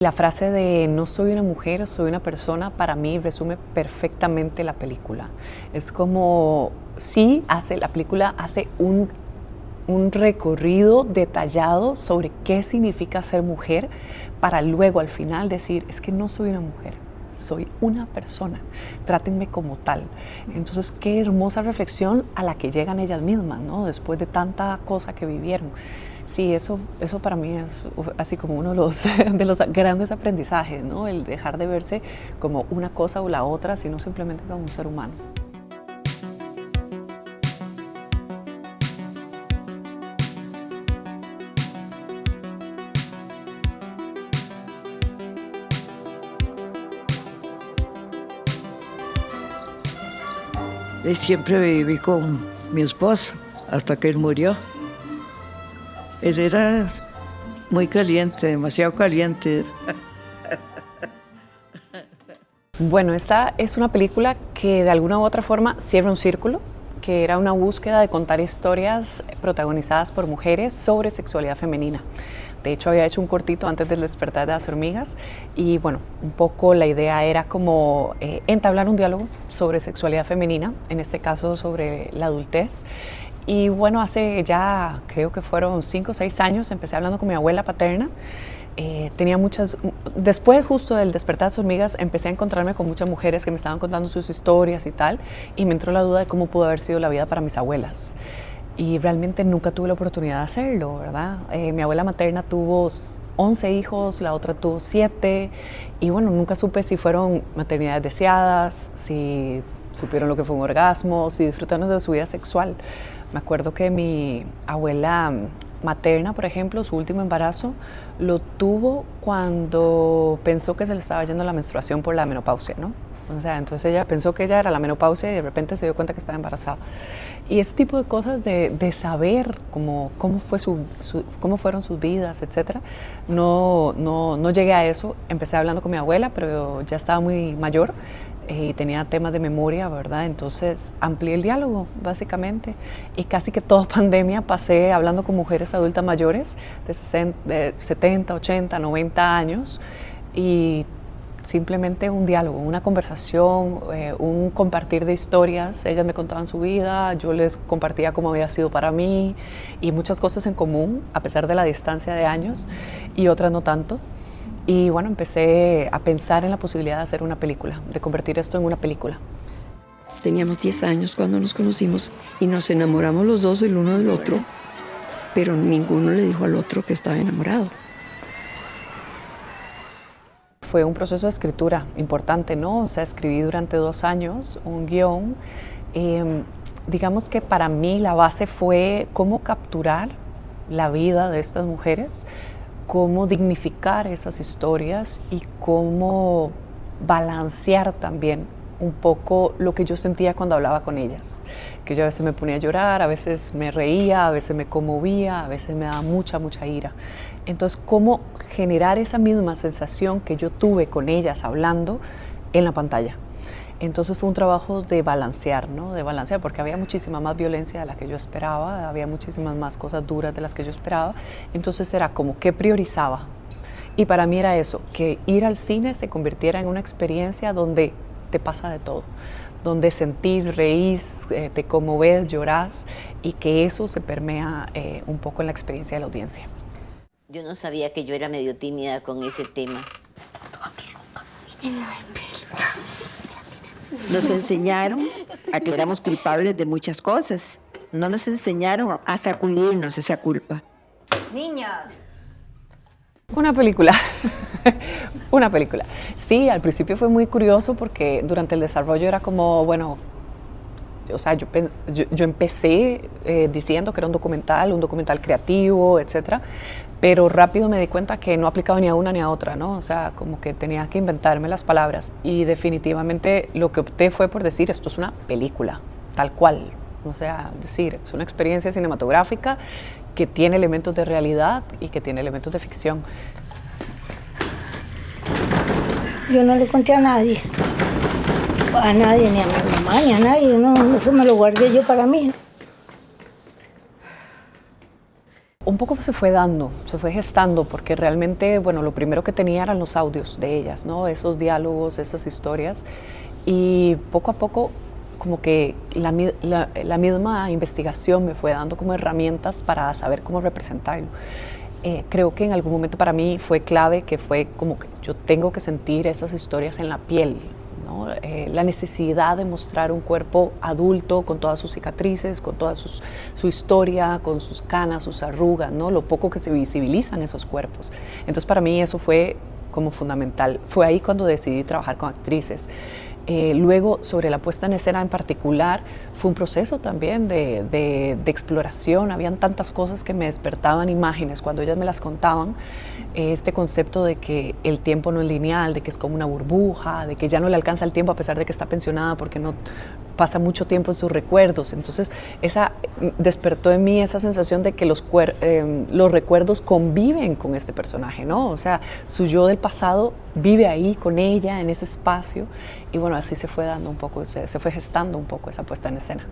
La frase de no soy una mujer, soy una persona, para mí resume perfectamente la película. Es como, sí, la película hace un recorrido detallado sobre qué significa ser mujer, para luego al final decir, es que no soy una mujer, soy una persona, trátenme como tal. Entonces, qué hermosa reflexión a la que llegan ellas mismas, ¿no? Después de tanta cosa que vivieron. Sí, eso para mí es así como uno de los grandes aprendizajes, ¿no? El dejar de verse como una cosa o la otra, sino simplemente como un ser humano. Siempre viví con mi esposo hasta que él murió. Él era muy caliente, demasiado caliente. Bueno, esta es una película que de alguna u otra forma cierra un círculo, que era una búsqueda de contar historias protagonizadas por mujeres sobre sexualidad femenina. De hecho, había hecho un cortito antes del despertar de las hormigas y bueno, un poco la idea era como entablar un diálogo sobre sexualidad femenina, en este caso sobre la adultez. Y bueno, hace ya creo que fueron 5 o 6 años empecé hablando con mi abuela paterna. Después justo del despertar de las hormigas empecé a encontrarme con muchas mujeres que me estaban contando sus historias y tal, y me entró la duda de cómo pudo haber sido la vida para mis abuelas. Y realmente nunca tuve la oportunidad de hacerlo, ¿verdad? Mi abuela materna tuvo 11 hijos, la otra tuvo 7, y bueno, nunca supe si fueron maternidades deseadas, si supieron lo que fue un orgasmo, si disfrutaron de su vida sexual. Me acuerdo que mi abuela materna, por ejemplo, su último embarazo lo tuvo cuando pensó que se le estaba yendo la menstruación por la menopausia, ¿no? O sea, entonces ella pensó que ella era la menopausia y de repente se dio cuenta que estaba embarazada. Y ese tipo de cosas de saber cómo fueron sus vidas, etcétera, no llegué a eso. Empecé hablando con mi abuela, pero ya estaba muy mayor y tenía temas de memoria, ¿verdad? Entonces amplié el diálogo, básicamente. Y casi que toda pandemia pasé hablando con mujeres adultas mayores de 70, 80, 90 años y simplemente un diálogo, una conversación, un compartir de historias. Ellas me contaban su vida, yo les compartía cómo había sido para mí y muchas cosas en común, a pesar de la distancia de años, y otras no tanto. Y bueno, empecé a pensar en la posibilidad de hacer una película, de convertir esto en una película. Teníamos 10 años cuando nos conocimos y nos enamoramos los dos el uno del otro, pero ninguno le dijo al otro que estaba enamorado. Fue un proceso de escritura importante, ¿no? O sea, escribí durante 2 años un guión. Digamos que para mí la base fue cómo capturar la vida de estas mujeres, cómo dignificar esas historias y cómo balancear también un poco lo que yo sentía cuando hablaba con ellas. Que yo a veces me ponía a llorar, a veces me reía, a veces me conmovía, a veces me daba mucha ira. Entonces, cómo generar esa misma sensación que yo tuve con ellas hablando en la pantalla. Entonces fue un trabajo de balancear, ¿no? De balancear, porque había muchísima más violencia de la que yo esperaba, había muchísimas más cosas duras de las que yo esperaba. Entonces era como, ¿qué priorizaba? Y para mí era eso, que ir al cine se convirtiera en una experiencia donde te pasa de todo, donde sentís, reís, te conmoves, llorás, y que eso se permea un poco en la experiencia de la audiencia. Yo no sabía que yo era medio tímida con ese tema. Nos enseñaron a que éramos culpables de muchas cosas. No nos enseñaron a sacudirnos esa culpa. Niñas. Una película, una película. Sí, al principio fue muy curioso porque durante el desarrollo era como, bueno, o sea, yo empecé diciendo que era un documental creativo, etcétera, pero rápido me di cuenta que no aplicaba ni a una ni a otra, ¿no? O sea, como que tenía que inventarme las palabras y definitivamente lo que opté fue por decir, esto es una película, tal cual. O sea, decir, es una experiencia cinematográfica que tiene elementos de realidad y que tiene elementos de ficción. Yo no le conté a nadie, ni a mi mamá, ni a nadie, no, eso me lo guardé yo para mí. un poco se fue dando, se fue gestando, porque realmente, bueno, lo primero que tenía eran los audios de ellas, ¿no? Esos diálogos, esas historias, y poco a poco como que la misma investigación me fue dando como herramientas para saber cómo representarlo. Creo que en algún momento para mí fue clave, que fue como que yo tengo que sentir esas historias en la piel, ¿no? La necesidad de mostrar un cuerpo adulto con todas sus cicatrices, con toda su historia, con sus canas, sus arrugas, ¿no? Lo poco que se visibilizan esos cuerpos. Entonces para mí eso fue como fundamental. Fue ahí cuando decidí trabajar con actrices. Luego, sobre la puesta en escena en particular, fue un proceso también de exploración. Habían tantas cosas que me despertaban imágenes cuando ellas me las contaban. Este concepto de que el tiempo no es lineal, de que es como una burbuja, de que ya no le alcanza el tiempo a pesar de que está pensionada porque no pasa mucho tiempo en sus recuerdos. Entonces, despertó en mí esa sensación de que los recuerdos conviven con este personaje, ¿no? O sea, su yo del pasado vive ahí con ella, en ese espacio. Y bueno, así se fue dando un poco, se fue gestando un poco esa puesta en escena.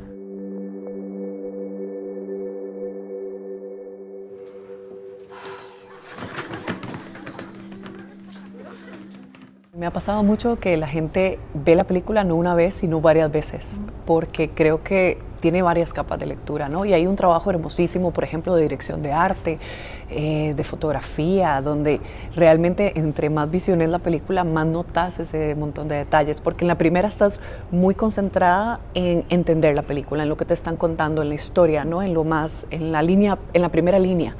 Me ha pasado mucho que la gente ve la película no una vez, sino varias veces, porque creo que tiene varias capas de lectura, ¿no? Y hay un trabajo hermosísimo, por ejemplo, de dirección de arte, de fotografía, donde realmente entre más visiones la película, más notas ese montón de detalles, porque en la primera estás muy concentrada en entender la película, en lo que te están contando, en la historia, ¿no? En la primera línea.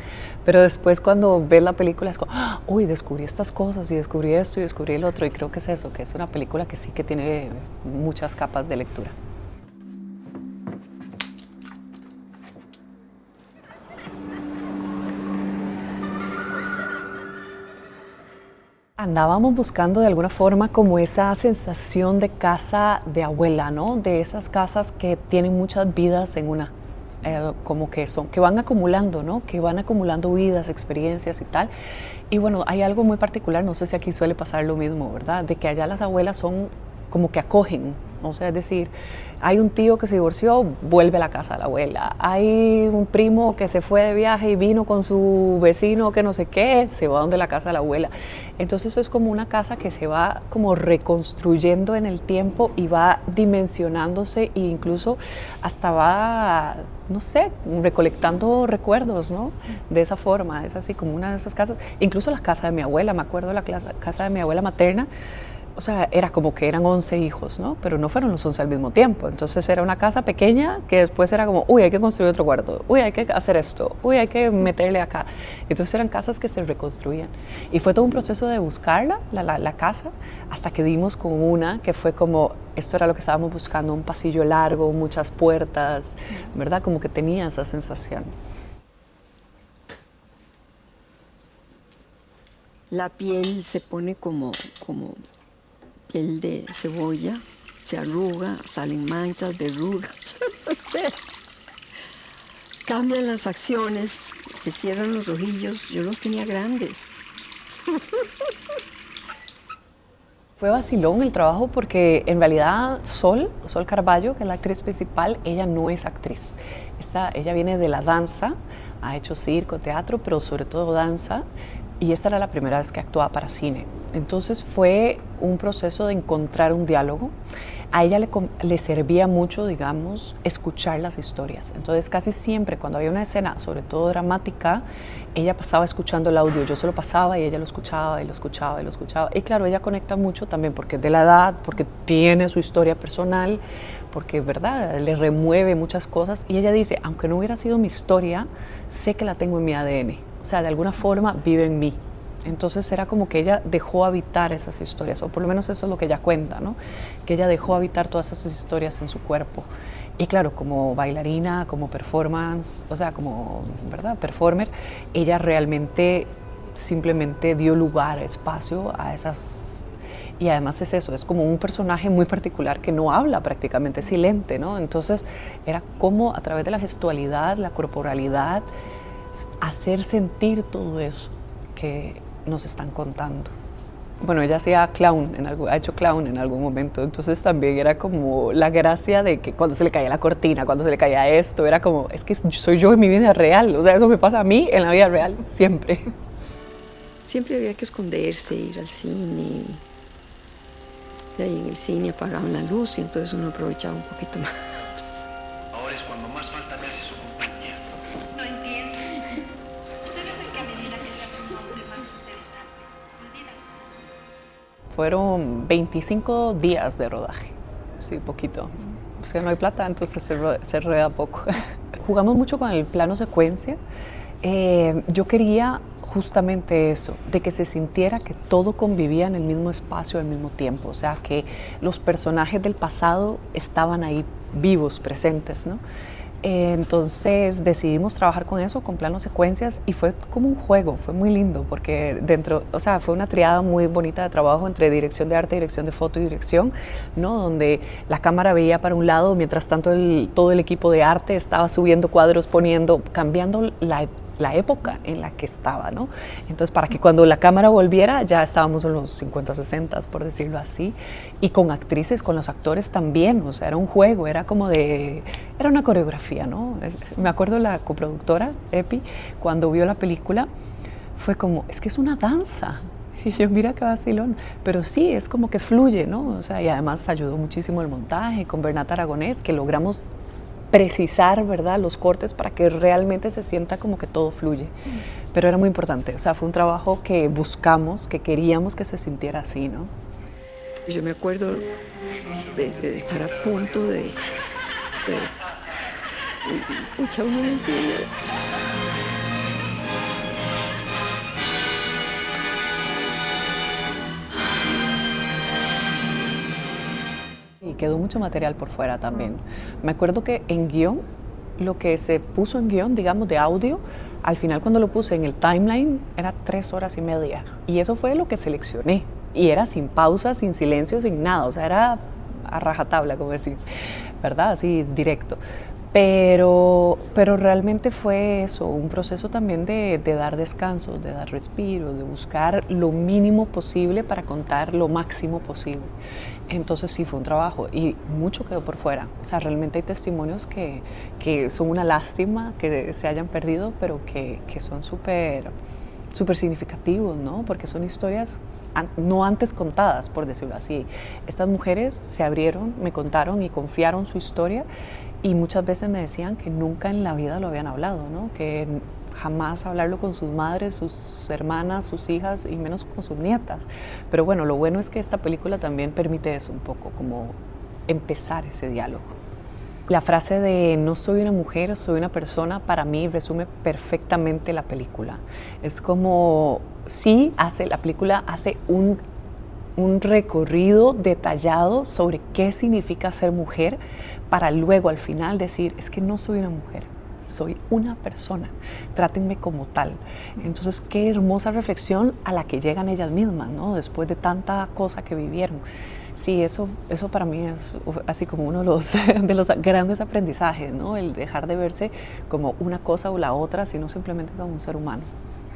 Pero después cuando ves la película es como, uy, descubrí estas cosas y descubrí esto y descubrí el otro, y creo que es eso, que es una película que sí que tiene muchas capas de lectura. Andábamos buscando de alguna forma como esa sensación de casa de abuela, ¿no? De esas casas que tienen muchas vidas en una. Como que van acumulando, ¿no? Que van acumulando vidas, experiencias y tal. Y bueno, hay algo muy particular, no sé si aquí suele pasar lo mismo, ¿verdad? De que allá las abuelas son como que acogen, o sea, es decir, hay un tío que se divorció, vuelve a la casa de la abuela. Hay un primo que se fue de viaje y vino con su vecino que no sé qué, se va donde la casa de la abuela. Entonces es como una casa que se va como reconstruyendo en el tiempo y va dimensionándose e incluso hasta va, no sé, recolectando recuerdos, ¿no? De esa forma, es así como una de esas casas. Incluso la casa de mi abuela, me acuerdo de la casa de mi abuela materna. O sea, era como que eran 11 hijos, ¿no? Pero no fueron los 11 al mismo tiempo. Entonces era una casa pequeña que después era como, uy, hay que construir otro cuarto, uy, hay que hacer esto, uy, hay que meterle acá. Entonces eran casas que se reconstruían. Y fue todo un proceso de buscarla, la casa, hasta que dimos con una que fue como, esto era lo que estábamos buscando, un pasillo largo, muchas puertas, ¿verdad? Como que tenía esa sensación. La piel se pone como piel de cebolla, se arruga, salen manchas, verrugas, no sé. Cambian las facciones, se cierran los ojillos, yo los tenía grandes. Fue vacilón el trabajo porque en realidad Sol Carballo, que es la actriz principal, ella no es actriz. Ella viene de la danza, ha hecho circo, teatro, pero sobre todo danza. Y esta era la primera vez que actuaba para cine. Entonces fue un proceso de encontrar un diálogo. A ella le servía mucho, digamos, escuchar las historias. Entonces casi siempre cuando había una escena, sobre todo dramática, ella pasaba escuchando el audio. Yo se lo pasaba y ella lo escuchaba y lo escuchaba y lo escuchaba. Y claro, ella conecta mucho también porque es de la edad, porque tiene su historia personal, porque, ¿verdad?, le remueve muchas cosas. Y ella dice, aunque no hubiera sido mi historia, sé que la tengo en mi ADN. O sea, de alguna forma vive en mí. Entonces era como que ella dejó habitar esas historias, o por lo menos eso es lo que ella cuenta, ¿no? Que ella dejó habitar todas esas historias en su cuerpo. Y claro, como bailarina, como performance, o sea, como, ¿verdad?, performer, ella realmente simplemente dio lugar, espacio a esas. Y además es eso, es como un personaje muy particular que no habla prácticamente, es silente, ¿no? Entonces era como a través de la gestualidad, la corporalidad, hacer sentir todo eso que nos están contando. Bueno, ella hacía clown, ha hecho clown en algún momento, entonces también era como la gracia de que cuando se le caía la cortina, cuando se le caía esto, era como, es que soy yo en mi vida real, o sea, eso me pasa a mí en la vida real, siempre. Siempre había que esconderse, ir al cine. Y ahí en el cine apagaban la luz y entonces uno aprovechaba un poquito más. Ahora es cuando más falta me hace su compañía. No entiendo. Usted es el que a medida que se hace un hombre más interesante. Olvida. Fueron 25 días de rodaje, sí, poquito. O sea, no hay plata, entonces se rueda poco. Jugamos mucho con el plano secuencia. Yo quería justamente eso, de que se sintiera que todo convivía en el mismo espacio al mismo tiempo, o sea, que los personajes del pasado estaban ahí vivos, presentes, ¿no? Entonces decidimos trabajar con eso, con planos secuencias, y fue como un juego, fue muy lindo, porque o sea, fue una triada muy bonita de trabajo entre dirección de arte, dirección de foto y dirección, ¿no? Donde la cámara veía para un lado, mientras tanto todo el equipo de arte estaba subiendo cuadros, cambiando la época en la que estaba, ¿no? Entonces, para que cuando la cámara volviera, ya estábamos en los 50, 60, por decirlo así, y con actrices, con los actores también, o sea, era un juego, era una coreografía, ¿no? Me acuerdo la coproductora, Epi, cuando vio la película, fue como, es que es una danza. Y yo, mira qué vacilón, pero sí, es como que fluye, ¿no? O sea, y además ayudó muchísimo el montaje con Bernat Aragonés, que logramos precisar, ¿verdad?, los cortes para que realmente se sienta como que todo fluye. Pero era muy importante, o sea, fue un trabajo que buscamos, que queríamos que se sintiera así, ¿no? Yo me acuerdo de estar a punto de echar uno encima. Y quedó mucho material por fuera también. Me acuerdo que en guión, lo que se puso en guión, digamos, de audio, al final cuando lo puse en el timeline, era 3 horas y media. Y eso fue lo que seleccioné. Y era sin pausas, sin silencio, sin nada. O sea, era a rajatabla, como decís, ¿verdad? Así, directo. Pero realmente fue eso, un proceso también de dar descansos, de dar respiro, de buscar lo mínimo posible para contar lo máximo posible. Entonces sí, fue un trabajo y mucho quedó por fuera. O sea, realmente hay testimonios que son una lástima que se hayan perdido, pero que son súper significativos, ¿no? Porque son historias no antes contadas, por decirlo así. Estas mujeres se abrieron, me contaron y confiaron su historia. Y muchas veces me decían que nunca en la vida lo habían hablado, ¿no? Que jamás hablarlo con sus madres, sus hermanas, sus hijas y menos con sus nietas. Pero bueno, lo bueno es que esta película también permite eso un poco, como empezar ese diálogo. La frase de no soy una mujer, soy una persona, para mí resume perfectamente la película. Es como, sí, la película hace un recorrido detallado sobre qué significa ser mujer, para luego al final decir, es que no soy una mujer, soy una persona, trátenme como tal. Entonces, qué hermosa reflexión a la que llegan ellas mismas, ¿no? Después de tanta cosa que vivieron. Sí, eso para mí es así como uno de los grandes aprendizajes, ¿no? El dejar de verse como una cosa o la otra, sino simplemente como un ser humano.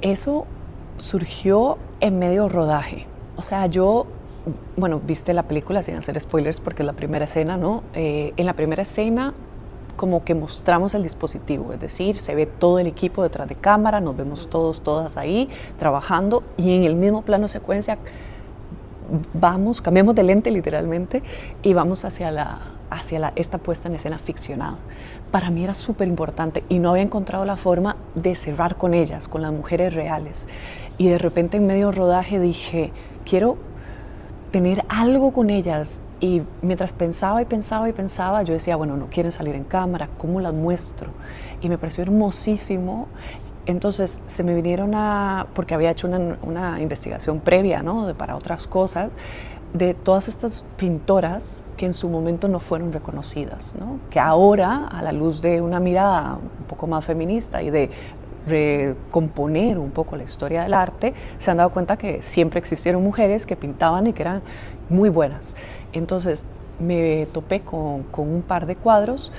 Eso surgió en medio rodaje. O sea, bueno, viste la película sin hacer spoilers porque es la primera escena, ¿no? En la primera escena como que mostramos el dispositivo, es decir, se ve todo el equipo detrás de cámara, nos vemos todas ahí trabajando y en el mismo plano secuencia cambiamos de lente literalmente y vamos hacia esta puesta en escena ficcionada. Para mí era súper importante y no había encontrado la forma de cerrar con ellas, con las mujeres reales. Y de repente en medio rodaje dije, quiero tener algo con ellas. Y mientras pensaba, yo decía, bueno, no quieren salir en cámara, ¿cómo las muestro? Y me pareció hermosísimo. Entonces se me vinieron porque había hecho una investigación previa, ¿no? Para otras cosas, de todas estas pintoras que en su momento no fueron reconocidas, ¿no? Que ahora, a la luz de una mirada un poco más feminista y de recomponer un poco la historia del arte, se han dado cuenta que siempre existieron mujeres que pintaban y que eran muy buenas. Entonces me topé con un par de cuadros.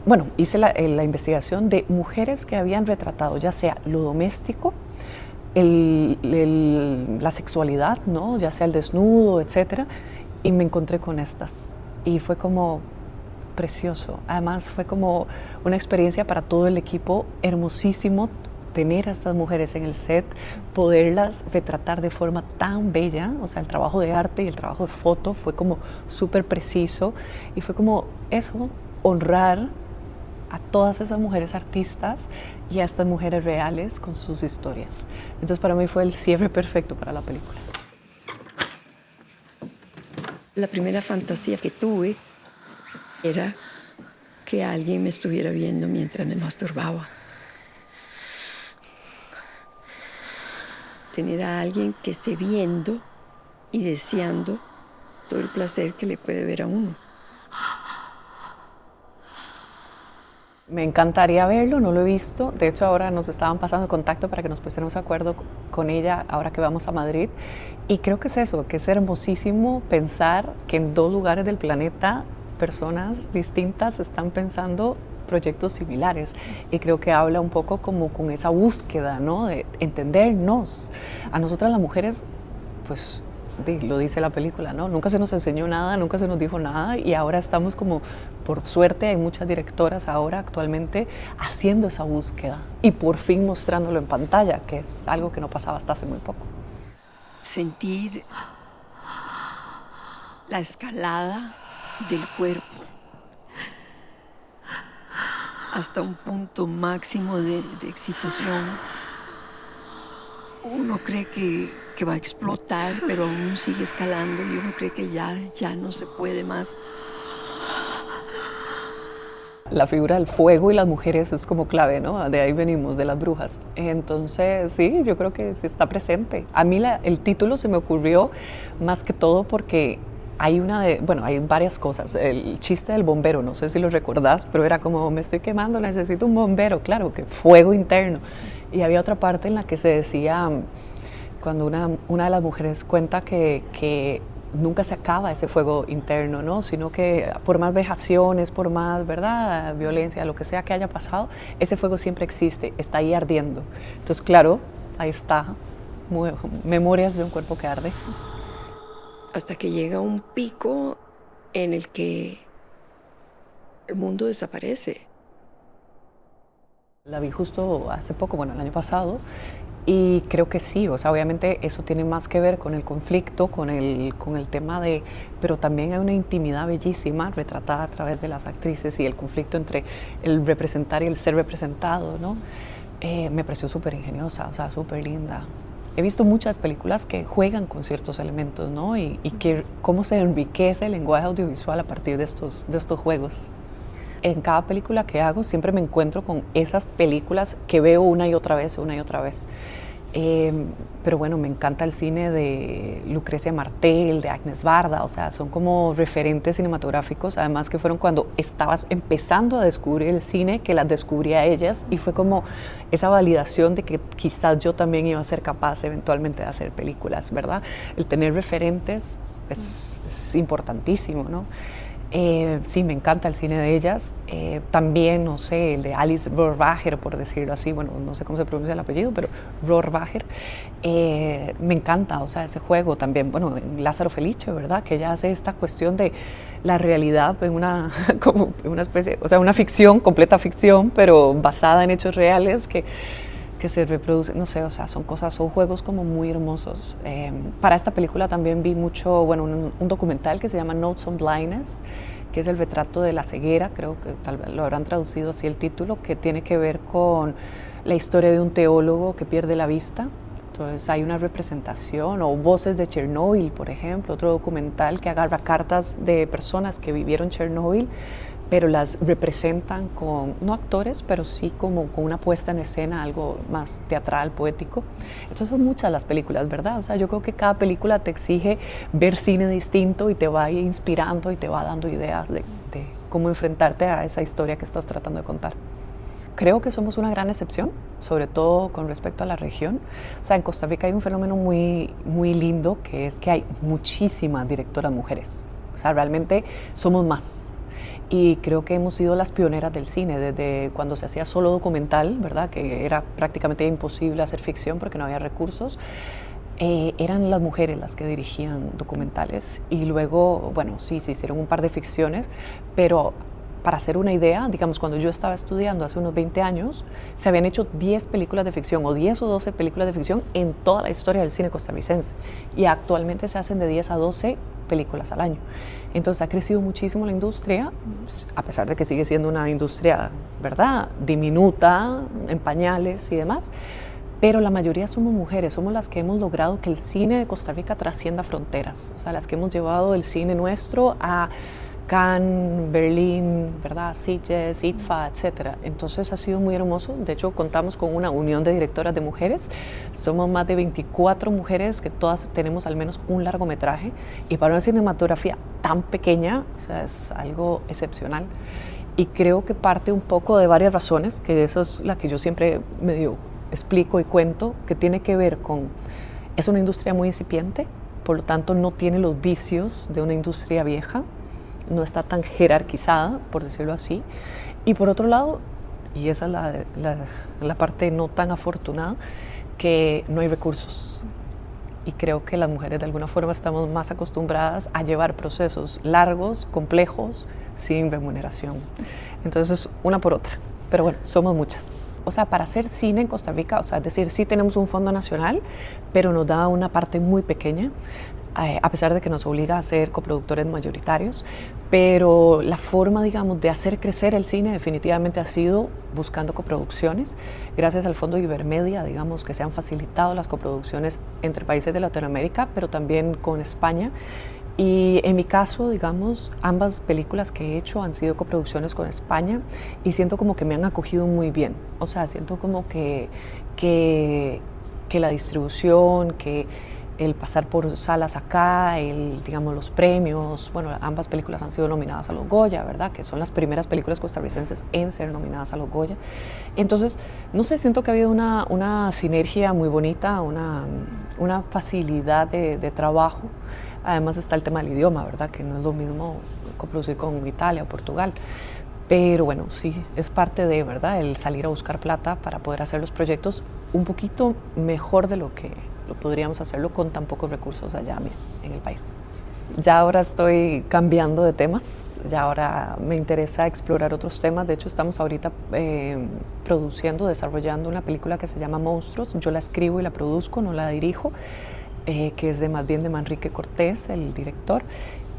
Bueno, hice la investigación de mujeres que habían retratado ya sea lo doméstico la sexualidad, ¿no? Ya sea el desnudo, etcétera, y me encontré con estas. Y fue como precioso. Además, fue como una experiencia para todo el equipo hermosísimo tener a estas mujeres en el set, poderlas retratar de forma tan bella. O sea, el trabajo de arte y el trabajo de foto fue como súper preciso y fue como eso, honrar a todas esas mujeres artistas y a estas mujeres reales con sus historias. Entonces para mí fue el cierre perfecto para la película. La primera fantasía que tuve era que alguien me estuviera viendo mientras me masturbaba. Tener a alguien que esté viendo y deseando todo el placer que le puede ver a uno. Me encantaría verlo, no lo he visto. De hecho, ahora nos estaban pasando contacto para que nos pusiéramos de acuerdo con ella ahora que vamos a Madrid. Y creo que es eso, que es hermosísimo pensar que en dos lugares del planeta personas distintas están pensando proyectos similares. Y creo que habla un poco como con esa búsqueda, ¿no? De entendernos. A nosotras las mujeres, pues lo dice la película, ¿no? Nunca se nos enseñó nada, nunca se nos dijo nada y ahora estamos como, por suerte, hay muchas directoras ahora actualmente haciendo esa búsqueda y por fin mostrándolo en pantalla, que es algo que no pasaba hasta hace muy poco. Sentir la escalada del cuerpo hasta un punto máximo de excitación. Uno cree que va a explotar, pero aún sigue escalando y uno cree que ya no se puede más. La figura del fuego y las mujeres es como clave, ¿no? De ahí venimos, de las brujas. Entonces, sí, yo creo que sí está presente. A mí el título se me ocurrió más que todo porque hay hay varias cosas. El chiste del bombero, no sé si lo recordás, pero era como, me estoy quemando, necesito un bombero. Claro, que fuego interno. Y había otra parte en la que se decía, cuando una de las mujeres cuenta que nunca se acaba ese fuego interno, ¿no? Sino que por más vejaciones, por más, ¿verdad?, violencia, lo que sea que haya pasado, ese fuego siempre existe, está ahí ardiendo. Entonces, claro, ahí está, memorias de un cuerpo que arde. Hasta que llega un pico en el que el mundo desaparece. La vi justo hace poco, bueno, el año pasado, y creo que sí, o sea, obviamente eso tiene más que ver con el conflicto, con el tema de, pero también hay una intimidad bellísima retratada a través de las actrices y el conflicto entre el representar y el ser representado, ¿no? Me pareció súper ingeniosa, o sea, súper linda. He visto muchas películas que juegan con ciertos elementos, ¿no? Y que cómo se enriquece el lenguaje audiovisual a partir de estos juegos. En cada película que hago siempre me encuentro con esas películas que veo una y otra vez. Pero bueno, me encanta el cine de Lucrecia Martel, de Agnes Varda, o sea, son como referentes cinematográficos, además que fueron cuando estabas empezando a descubrir el cine, que las descubrí a ellas y fue como esa validación de que quizás yo también iba a ser capaz eventualmente de hacer películas, ¿verdad? El tener referentes es importantísimo, ¿no? Sí, me encanta el cine de ellas. También, no sé, el de Alice Rohrwacher, por decirlo así, bueno, no sé cómo se pronuncia el apellido, pero Rohrwacher, me encanta, o sea, ese juego también, bueno, Lázaro Felice, ¿verdad? Que ella hace esta cuestión de la realidad en como una especie, o sea, una ficción, completa ficción, pero basada en hechos reales que se reproduce, no sé, o sea, son juegos como muy hermosos. Para esta película también vi mucho, bueno, un documental que se llama Notes on Blindness, que es el retrato de la ceguera, creo que tal vez lo habrán traducido así el título, que tiene que ver con la historia de un teólogo que pierde la vista. Entonces hay una representación, o Voces de Chernóbil, por ejemplo, otro documental que agarra cartas de personas que vivieron Chernóbil, pero las representan con, no actores, pero sí como con una puesta en escena, algo más teatral, poético. Entonces son muchas las películas, ¿verdad? O sea, yo creo que cada película te exige ver cine distinto y te va inspirando y te va dando ideas de cómo enfrentarte a esa historia que estás tratando de contar. Creo que somos una gran excepción, sobre todo con respecto a la región. O sea, en Costa Rica hay un fenómeno muy, muy lindo, que es que hay muchísimas directoras mujeres. O sea, realmente somos más. y creo que hemos sido las pioneras del cine, desde cuando se hacía solo documental, ¿verdad? Que era prácticamente imposible hacer ficción porque no había recursos. Eran las mujeres las que dirigían documentales y luego, bueno, sí, se hicieron un par de ficciones, pero para hacer una idea, digamos, cuando yo estaba estudiando hace unos 20 años, se habían hecho 10 películas de ficción o 10 o 12 películas de ficción en toda la historia del cine costarricense y actualmente se hacen de 10 a 12 películas al año. Entonces ha crecido muchísimo la industria, a pesar de que sigue siendo una industria, ¿verdad?, diminuta, en pañales y demás, pero la mayoría somos mujeres, somos las que hemos logrado que el cine de Costa Rica trascienda fronteras, o sea, las que hemos llevado el cine nuestro a Cannes, Berlín, ¿verdad?, Sitges, ITFA, etc. Entonces ha sido muy hermoso. De hecho, contamos con una unión de directoras de mujeres. Somos más de 24 mujeres que todas tenemos al menos un largometraje. Y para una cinematografía tan pequeña, o sea, es algo excepcional. Y creo que parte un poco de varias razones, que eso es la que yo siempre medio explico y cuento, que tiene que ver con, es una industria muy incipiente, por lo tanto no tiene los vicios de una industria vieja, no está tan jerarquizada, por decirlo así, y por otro lado, y esa es la parte no tan afortunada, que no hay recursos. Y creo que las mujeres de alguna forma estamos más acostumbradas a llevar procesos largos, complejos, sin remuneración. Entonces, una por otra. Pero bueno, somos muchas. O sea, para hacer cine en Costa Rica, o sea, es decir, sí tenemos un fondo nacional, pero nos da una parte muy pequeña, a pesar de que nos obliga a ser coproductores mayoritarios, pero la forma, digamos, de hacer crecer el cine definitivamente ha sido buscando coproducciones, gracias al Fondo Ibermedia, digamos, que se han facilitado las coproducciones entre países de Latinoamérica, pero también con España. Y en mi caso, digamos, ambas películas que he hecho han sido coproducciones con España y siento como que me han acogido muy bien. O sea, siento como que la distribución, que el pasar por salas acá, digamos, los premios, bueno, ambas películas han sido nominadas a los Goya, ¿verdad? Que son las primeras películas costarricenses en ser nominadas a los Goya. Entonces, no sé, siento que ha habido una sinergia muy bonita, una facilidad de trabajo. Además está el tema del idioma, ¿verdad? Que no es lo mismo coproducir con Italia o Portugal. Pero bueno, sí, es parte de, ¿verdad?, el salir a buscar plata para poder hacer los proyectos un poquito mejor de lo que lo podríamos hacerlo con tan pocos recursos allá en el país. Ya ahora estoy cambiando de temas, ya ahora me interesa explorar otros temas. De hecho, estamos ahorita produciendo, desarrollando una película que se llama Monstruos. Yo la escribo y la produzco, no la dirijo, que es más bien de Manrique Cortés, el director.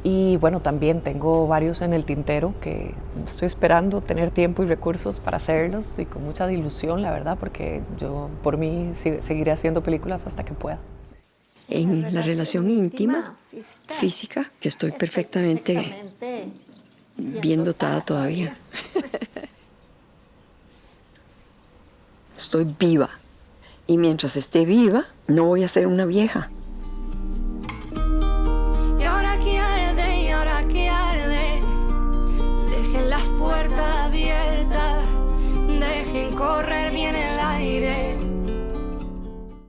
Y bueno, también tengo varios en el tintero que estoy esperando tener tiempo y recursos para hacerlos, y con mucha ilusión, la verdad, porque yo por mí seguiré haciendo películas hasta que pueda. En la relación íntima, física, que estoy perfectamente bien dotada todavía. Estoy viva. Y mientras esté viva, no voy a ser una vieja. Y ahora que arde, dejen las puertas abiertas, dejen correr bien el aire.